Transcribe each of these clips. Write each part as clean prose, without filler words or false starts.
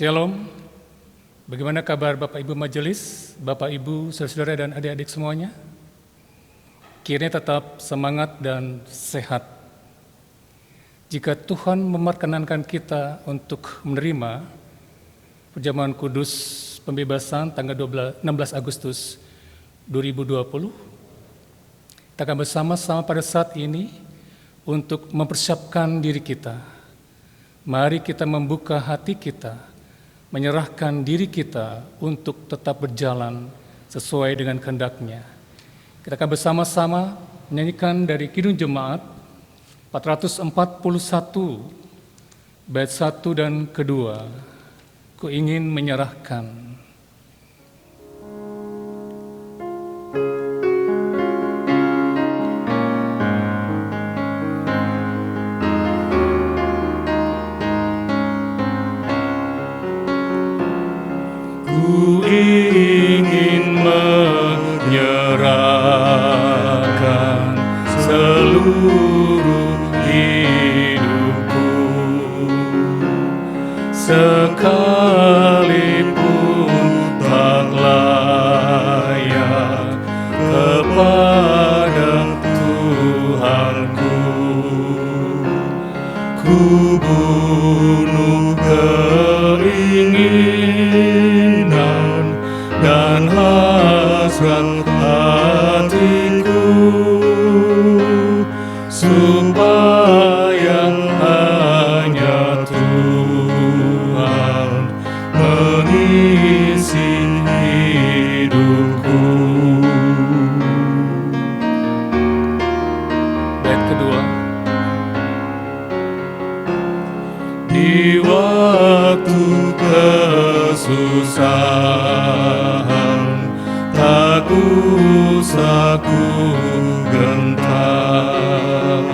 Shalom, bagaimana kabar Bapak Ibu Majelis, Bapak Ibu, saudara-saudara dan adik-adik semuanya? Kiranya tetap semangat dan sehat. Jika Tuhan memperkenankan kita untuk menerima perjamuan kudus pembebasan tanggal 16 Agustus 2020, kita akan bersama-sama pada saat ini untuk mempersiapkan diri kita. Mari kita membuka hati kita, menyerahkan diri kita untuk tetap berjalan sesuai dengan kehendak-Nya. Kita akan bersama-sama menyanyikan dari Kidung Jemaat 441 bait 1 dan kedua. Ku ingin menyerahkan. Ku ingin menyerahkan seluruh hidupku, sekalipun tak layak kepada Tuhanku. Ku bunuh keinginan dan hasrat hatiku, supaya hanya Tuhan mengisi hidupku. Bait kedua. Di waktu kesusahan tak usah ku gentar,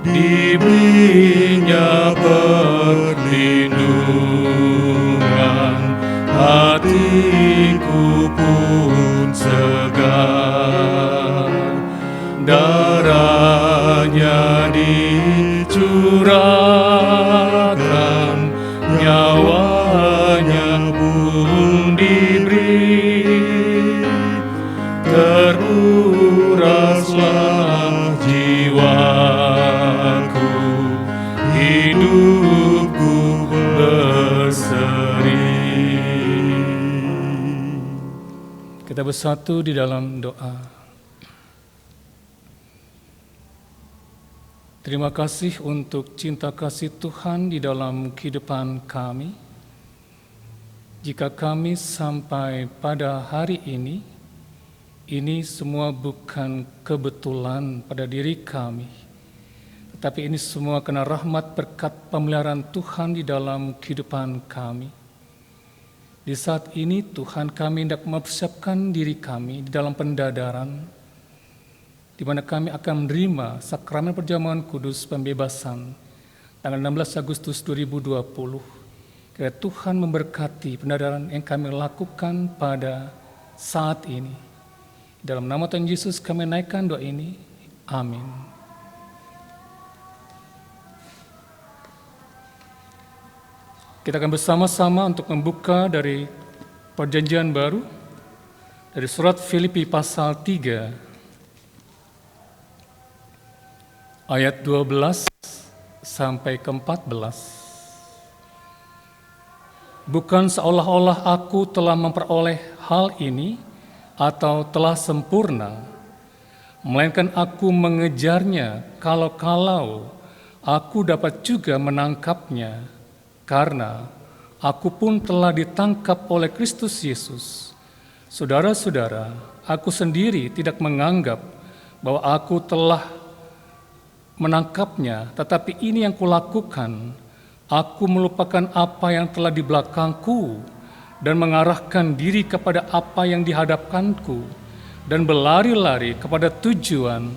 diberinya perlindungan, hatiku pun segar. Darahnya dicurahkan, nyawanya pun diberi, teruraslah jiwaku, hidupku berseri. Kita bersatu di dalam doa. Terima kasih untuk cinta kasih Tuhan di dalam kehidupan kami. Jika kami sampai pada hari ini semua bukan kebetulan pada diri kami, tetapi ini semua karena rahmat berkat pemeliharaan Tuhan di dalam kehidupan kami. Di saat ini Tuhan kami hendak mempersiapkan diri kami di dalam pendadaran, di mana kami akan menerima sakramen perjamuan kudus pembebasan tanggal 16 Agustus 2020. Kiranya Tuhan memberkati pendadaran yang kami lakukan pada saat ini. Dalam nama Tuhan Yesus kami naikkan doa ini. Amin. Kita akan bersama-sama untuk membuka dari Perjanjian Baru, dari surat Filipi pasal 3, ayat 12 sampai ke 14. Bukan seolah-olah aku telah memperoleh hal ini atau telah sempurna, melainkan aku mengejarnya kalau-kalau aku dapat juga menangkapnya, karena aku pun telah ditangkap oleh Kristus Yesus. Saudara-saudara, aku sendiri tidak menganggap bahwa aku telah menangkapnya, tetapi ini yang kulakukan, aku melupakan apa yang telah di belakangku dan mengarahkan diri kepada apa yang dihadapkanku dan berlari-lari kepada tujuan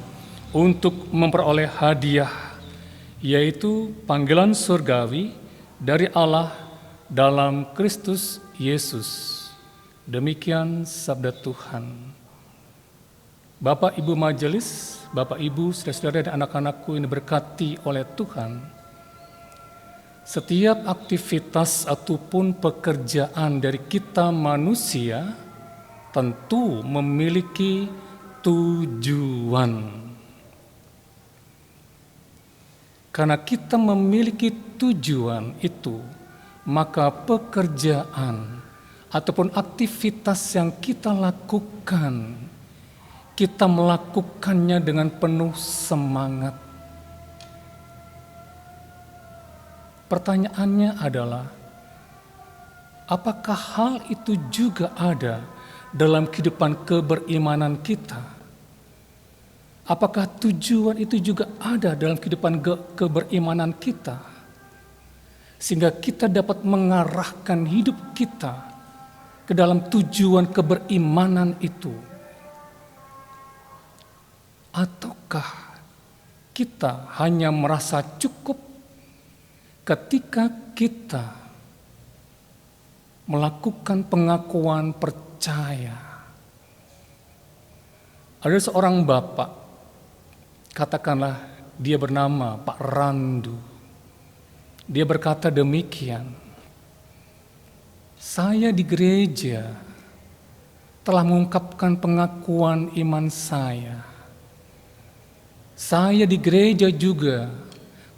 untuk memperoleh hadiah, yaitu panggilan surgawi dari Allah dalam Kristus Yesus. Demikian sabda Tuhan. Bapak Ibu Majelis, Bapak Ibu, saudara-saudara dan anak-anakku yang diberkati oleh Tuhan, Setiap aktivitas ataupun pekerjaan dari kita manusia tentu memiliki tujuan. Karena kita memiliki tujuan itu, maka pekerjaan ataupun aktivitas yang kita lakukan, kita melakukannya dengan penuh semangat. Pertanyaannya adalah, apakah hal itu juga ada dalam kehidupan keberimanan kita? Apakah tujuan itu juga ada dalam kehidupan keberimanan kita? Sehingga kita dapat mengarahkan hidup kita ke dalam tujuan keberimanan itu. Ataukah kita hanya merasa cukup ketika kita melakukan pengakuan percaya? Ada seorang bapak, katakanlah dia bernama Pak Randu. Dia berkata demikian, saya di gereja telah mengungkapkan pengakuan iman saya. Saya di gereja juga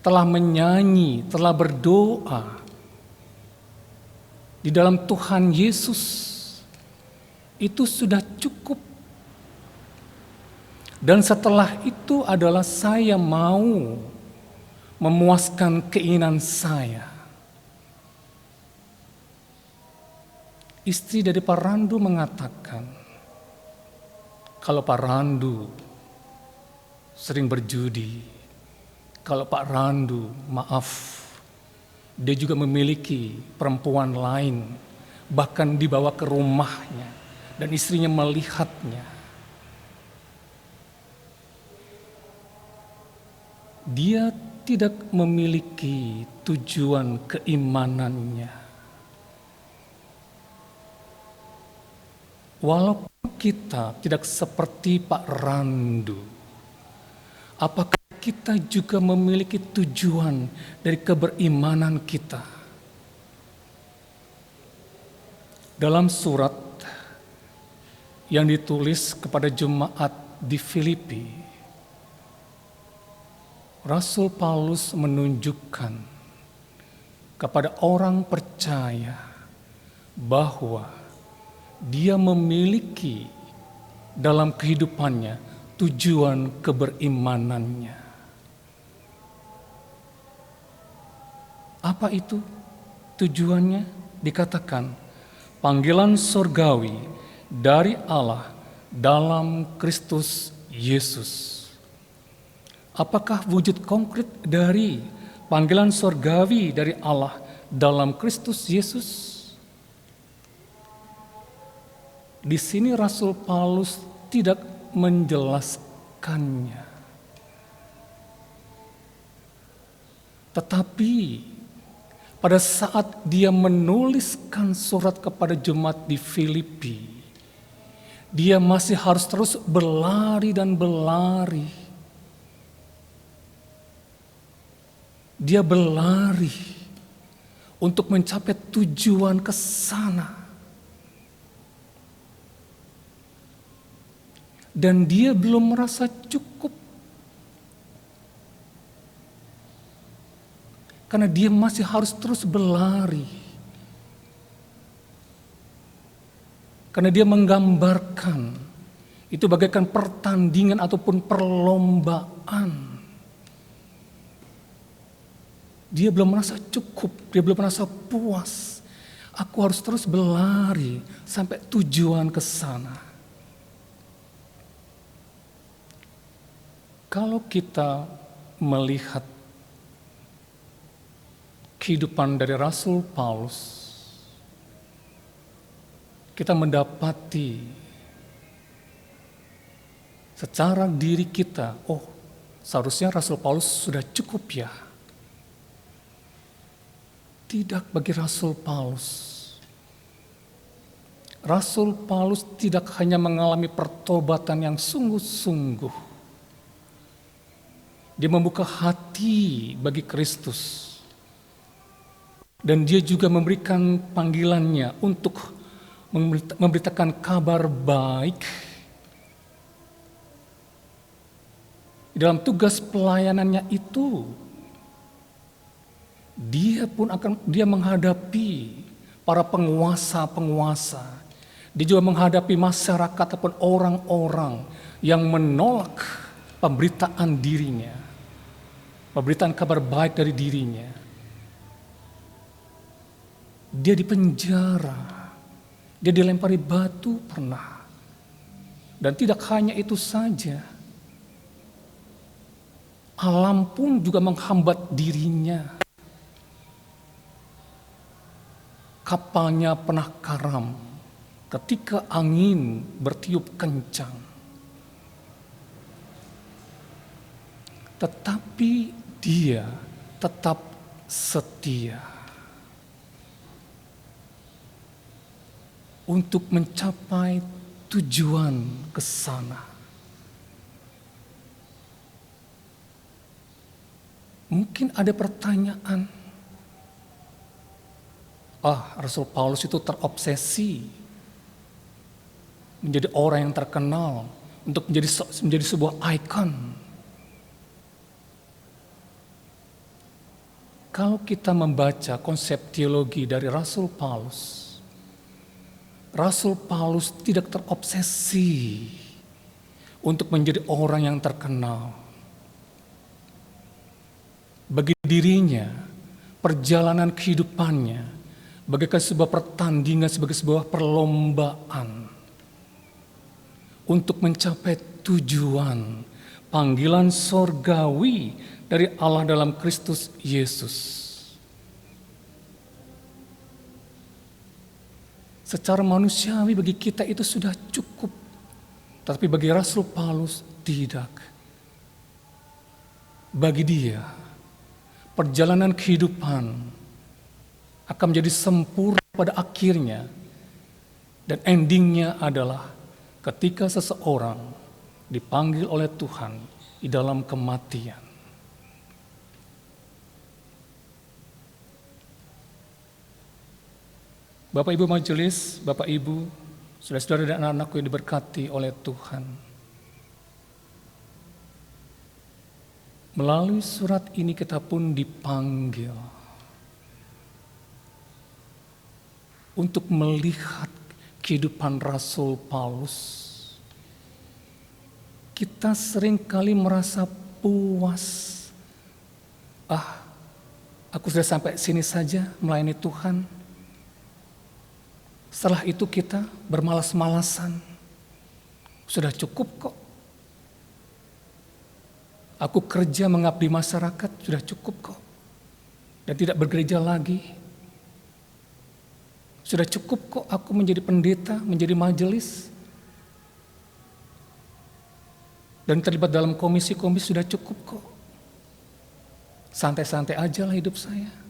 telah menyanyi, telah berdoa di dalam Tuhan Yesus. Itu sudah cukup. Dan setelah itu adalah saya mau memuaskan keinginan saya. Istri dari Pak Randu mengatakan, kalau Pak Randu sering berjudi, kalau Pak Randu, maaf, dia juga memiliki perempuan lain, bahkan dibawa ke rumahnya, dan istrinya melihatnya. Dia tidak memiliki tujuan keimanannya. Walaupun kita tidak seperti Pak Randu, apakah kita juga memiliki tujuan dari keberimanan kita? Dalam surat yang ditulis kepada jemaat di Filipi, Rasul Paulus menunjukkan kepada orang percaya bahwa dia memiliki dalam kehidupannya tujuan keberimanannya. Apa itu tujuannya? Dikatakan panggilan surgawi dari Allah dalam Kristus Yesus. Apakah wujud konkret dari panggilan surgawi dari Allah dalam Kristus Yesus? Di sini Rasul Paulus tidak menjelaskannya. Tetapi pada saat dia menuliskan surat kepada jemaat di Filipi, dia masih harus terus berlari dan berlari. Dia berlari untuk mencapai tujuan ke sana. Dan dia belum merasa cukup. Karena dia masih harus terus berlari. Karena dia menggambarkan itu bagaikan pertandingan ataupun perlombaan. Dia belum merasa cukup, dia belum merasa puas. Aku harus terus berlari sampai tujuan ke sana. Kalau kita melihat kehidupan dari Rasul Paulus, kita mendapati secara diri kita, oh seharusnya Rasul Paulus sudah cukup ya. Tidak bagi Rasul Paulus. Rasul Paulus tidak hanya mengalami pertobatan yang sungguh-sungguh. Dia membuka hati bagi Kristus. Dan dia juga memberikan panggilannya untuk memberitakan kabar baik. Dalam tugas pelayanannya itu, dia menghadapi para penguasa-penguasa. Dia juga menghadapi masyarakat ataupun orang-orang yang menolak pemberitaan dirinya, pemberitaan kabar baik dari dirinya. Dia dipenjara, dia dilempari batu pernah. Dan tidak hanya itu saja, alam pun juga menghambat dirinya. Kapalnya pernah karam ketika angin bertiup kencang. Tetapi dia tetap setia untuk mencapai tujuan ke sana. Mungkin ada pertanyaan, Rasul Paulus itu terobsesi menjadi orang yang terkenal, untuk menjadi sebuah ikon. Kalau kita membaca konsep teologi dari Rasul Paulus tidak terobsesi untuk menjadi orang yang terkenal. Bagi dirinya, perjalanan kehidupannya bagaikan sebuah pertandingan, sebagai sebuah perlombaan untuk mencapai tujuan panggilan sorgawi dari Allah dalam Kristus Yesus. Secara manusiawi bagi kita itu sudah cukup, tapi bagi Rasul Paulus tidak. Bagi dia, perjalanan kehidupan akan menjadi sempurna pada akhirnya, dan endingnya adalah ketika seseorang dipanggil oleh Tuhan di dalam kematian. Bapak Ibu majelis, Bapak Ibu, saudara-saudara dan anak-anakku yang diberkati oleh Tuhan. Melalui surat ini kita pun dipanggil untuk melihat kehidupan Rasul Paulus. Kita seringkali merasa puas. Aku sudah sampai sini saja melayani Tuhan. Setelah itu kita bermalas-malasan. Sudah cukup kok. Aku kerja mengabdi masyarakat, sudah cukup kok. Dan tidak bergereja lagi. Sudah cukup kok aku menjadi pendeta, menjadi majelis. Dan terlibat dalam komisi-komisi, sudah cukup kok. Santai-santai aja lah hidup saya.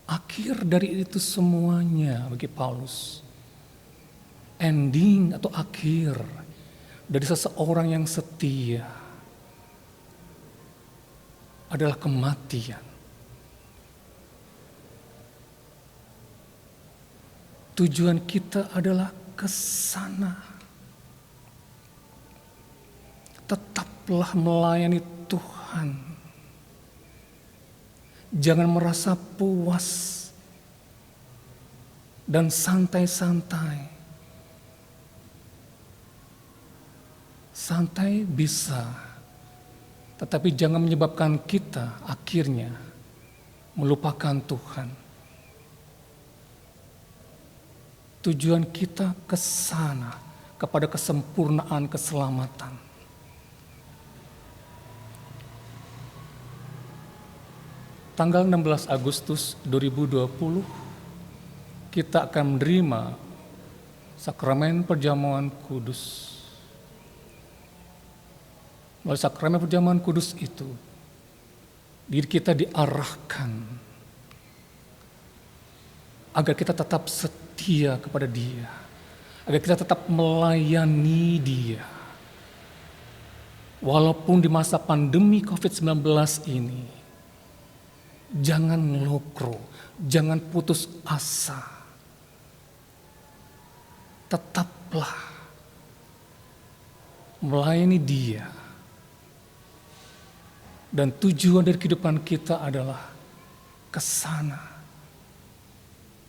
Akhir dari itu semuanya bagi Paulus, ending atau akhir dari seseorang yang setia adalah kematian. Tujuan kita adalah ke sana. Tetaplah melayani Tuhan. Jangan merasa puas dan santai-santai. Santai bisa, tetapi jangan menyebabkan kita akhirnya melupakan Tuhan. Tujuan kita ke sana, kepada kesempurnaan keselamatan. Tanggal 16 Agustus 2020, kita akan menerima sakramen perjamuan kudus. Melalui sakramen perjamuan kudus itu, diri kita diarahkan agar kita tetap setia kepada Dia, agar kita tetap melayani Dia. walaupun di masa pandemi COVID-19 ini, jangan lokro, jangan putus asa. Tetaplah melayani Dia. Dan tujuan dari kehidupan kita adalah ke sana.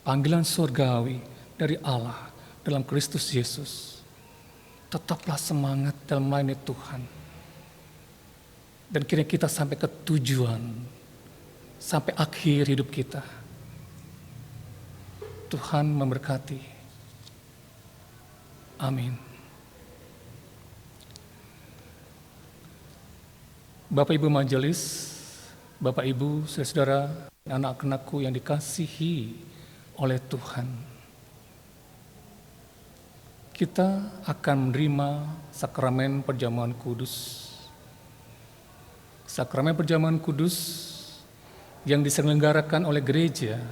Panggilan surgawi dari Allah dalam Kristus Yesus. Tetaplah semangat dalam melayani Tuhan. Dan kiranya kita sampai ke tujuan, sampai akhir hidup kita. Tuhan memberkati. Amin. Bapak Ibu Majelis, Bapak Ibu, saudara-saudara, anak-anakku yang dikasihi oleh Tuhan. Kita akan menerima sakramen perjamuan kudus. Sakramen perjamuan kudus yang diselenggarakan oleh gereja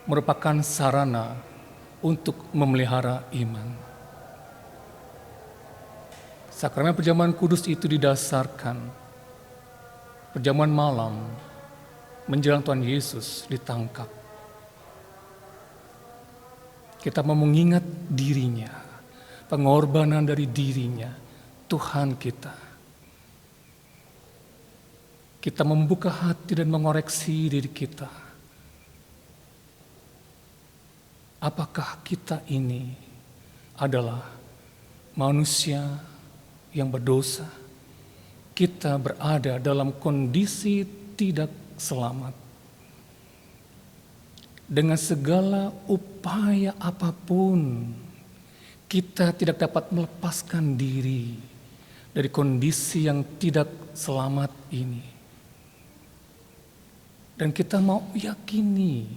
merupakan sarana untuk memelihara iman. Sakramen perjamuan kudus itu didasarkan perjamuan malam menjelang Tuhan Yesus ditangkap. Kita mau mengingat dirinya, pengorbanan dari dirinya, Tuhan kita. Kita membuka hati dan mengoreksi diri kita. Apakah kita ini adalah manusia yang berdosa? Kita berada dalam kondisi tidak selamat. Dengan segala upaya apapun, kita tidak dapat melepaskan diri dari kondisi yang tidak selamat ini. Dan kita mau yakini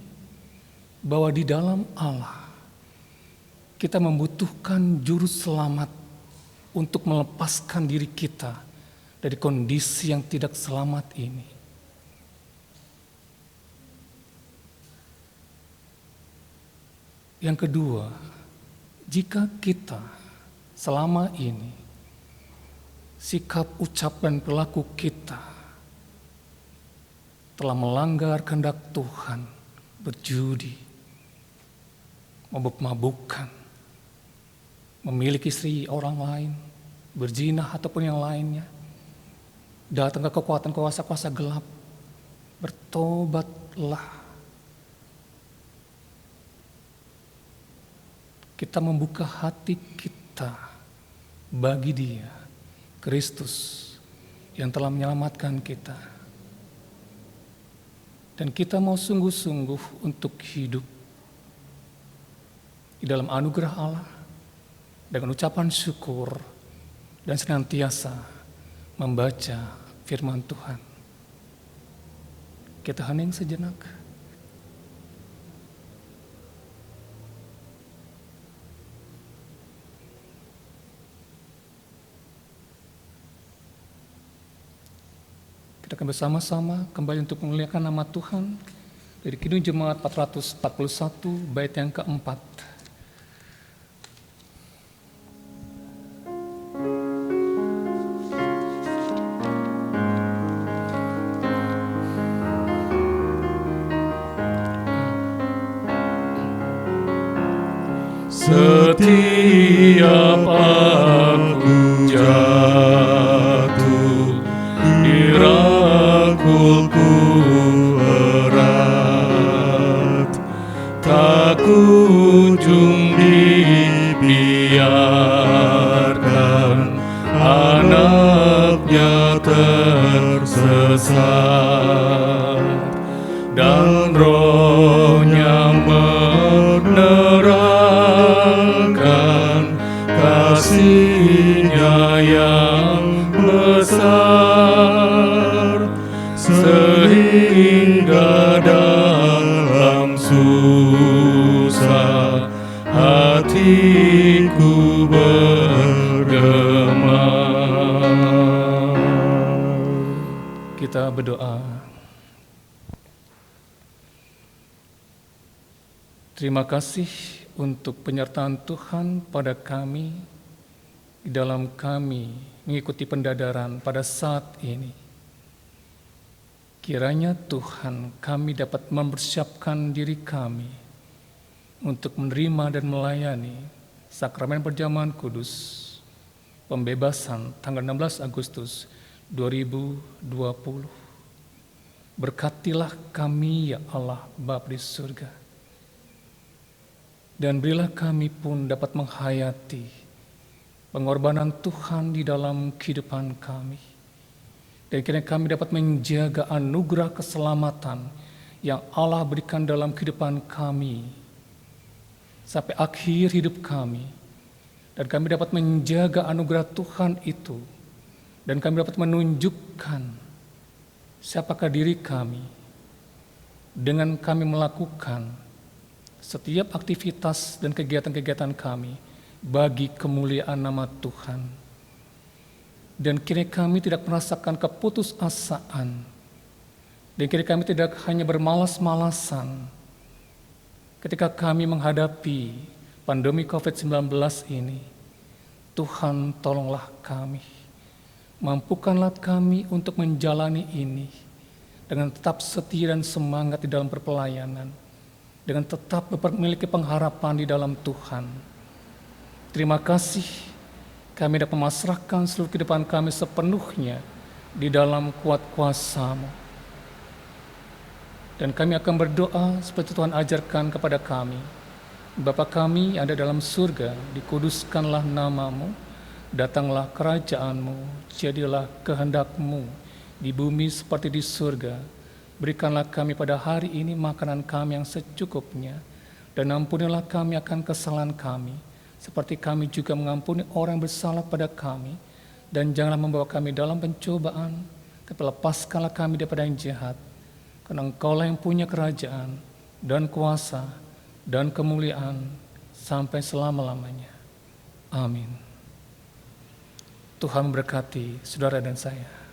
bahwa di dalam Allah kita membutuhkan juru selamat untuk melepaskan diri kita dari kondisi yang tidak selamat ini. Yang kedua, jika kita selama ini sikap, ucap, dan perilaku kita telah melanggar kehendak Tuhan, berjudi, mabuk-mabukan, memiliki istri orang lain, berzina ataupun yang lainnya, datang ke kekuatan kuasa-kuasa gelap, bertobatlah. Kita membuka hati kita bagi Dia, Kristus yang telah menyelamatkan kita. Dan kita mau sungguh-sungguh untuk hidup di dalam anugerah Allah dengan ucapan syukur dan senantiasa membaca firman Tuhan. Kita hening sejenak. Kita akan bersama-sama kembali untuk memuliakan nama Tuhan dari Kidung Jemaat 441 bait yang keempat. Setiap aku jatuh, dirangkulku erat, tak kunjung dibiarkan anaknya tersesat, dan Roh-Nya menerangkan kasih-Nya yang besar, sehingga dalam susah hatiku bergema. Kita berdoa. Terima kasih untuk penyertaan Tuhan pada kami di dalam kami mengikuti pendadaran pada saat ini. Kiranya Tuhan, kami dapat mempersiapkan diri kami untuk menerima dan melayani sakramen perjamuan kudus pembebasan tanggal 16 Agustus 2020. Berkatilah kami ya Allah Bapa di surga, dan berilah kami pun dapat menghayati pengorbanan Tuhan di dalam kehidupan kami. Dan kiranya kami dapat menjaga anugerah keselamatan yang Allah berikan dalam kehidupan kami sampai akhir hidup kami. Dan kami dapat menjaga anugerah Tuhan itu. Dan kami dapat menunjukkan siapakah diri kami dengan kami melakukan setiap aktivitas dan kegiatan-kegiatan kami bagi kemuliaan nama Tuhan. Dan kiranya kami tidak merasakan keputusasaan. Dan kiranya kami tidak hanya bermalas-malasan ketika kami menghadapi pandemi COVID-19 ini. Tuhan, tolonglah kami. Mampukanlah kami untuk menjalani ini dengan tetap setia dan semangat di dalam perpelayanan, dengan tetap memiliki pengharapan di dalam Tuhan. Terima kasih. Kami dapat memasrahkan seluruh kehidupan kami sepenuhnya di dalam kuat kuasa-Mu. Dan kami akan berdoa seperti Tuhan ajarkan kepada kami. Bapa kami yang ada dalam surga, dikuduskanlah nama-Mu, datanglah kerajaan-Mu, jadilah kehendak-Mu di bumi seperti di surga. Berikanlah kami pada hari ini makanan kami yang secukupnya, dan ampunilah kami akan kesalahan kami, seperti kami juga mengampuni orang yang bersalah pada kami. Dan janganlah membawa kami dalam pencobaan, tapi lepaskanlah kami daripada yang jahat. Karena Engkaulah yang punya kerajaan, dan kuasa, dan kemuliaan, sampai selama-lamanya. Amin. Tuhan memberkati saudara dan saya.